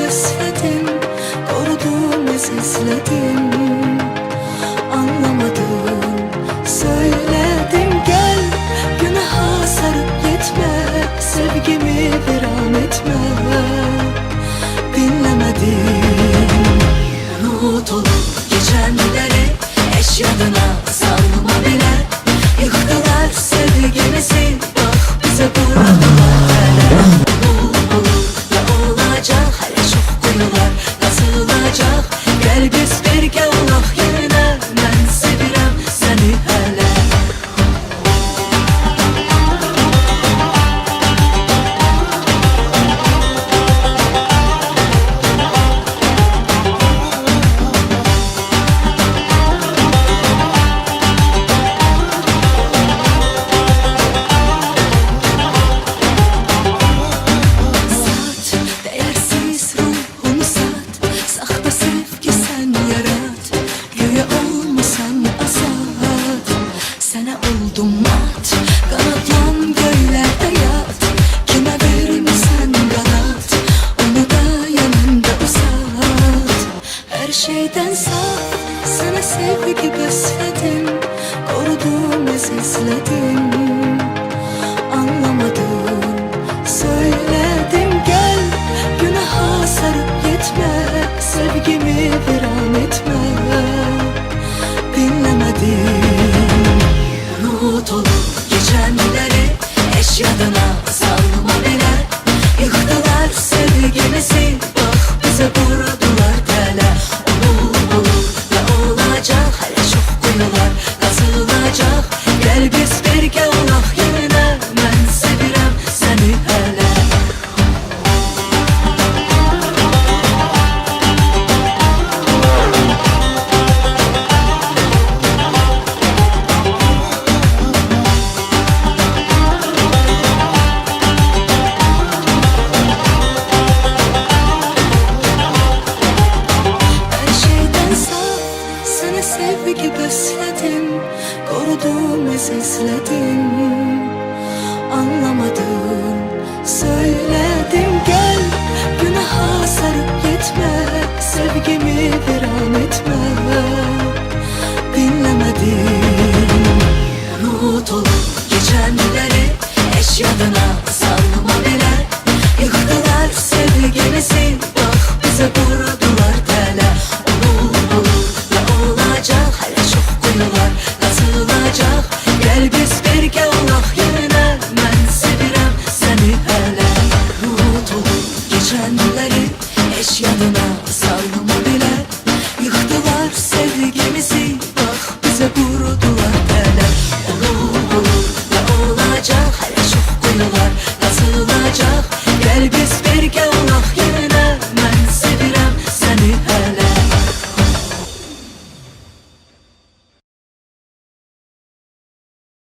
besledim, korudum, əzizlədim. Anlamadın, söyledim gel, günaha sarıp gitme, sevgimi viran etme. Dinlemedin, unut olup geçenleri, eş yadına salma bile. Yıktılar sevgimizi, bak bize vurdular hele. Olur da olacak, hele çok kuyular kazılacak. Gel biz birge olaq yerine, ben sevirəm seni hele. Oldum mat, kanatlan göylerde yat. Kime vermişsen kanat, onu da yanında uzat. Her şeyden saf, sana sevgi besledim, korudum, əzizlədim. Anlamadın, söyledim gel, günaha sarıp gitme, sevgimi viran etme. Dinlemedin, unut olup geçenleri, eş yadına salma bile. Yıktılar sevgimizi, bak bize vurdular tele. Olur da olacak, hele çok kuyular kazılacak. Gel biz birge olaq yerine, ben sevirəm seni hele. Sevgi besledim, korudum, əzizlədim. Anlamadın, söyledim gel, günaha sarıp gitme, sevgimi viran etme. Dinlemedin, unut olup geçenleri, eş yadına salma bile. Yıktılar sevgimizi, bak bize vurdular tele. Olur da olacak, hele çok kuyular kazılacak. Gel biz birge olaq yerine, ben sevirəm seni hele. Unut olup geçenleri, eş yadına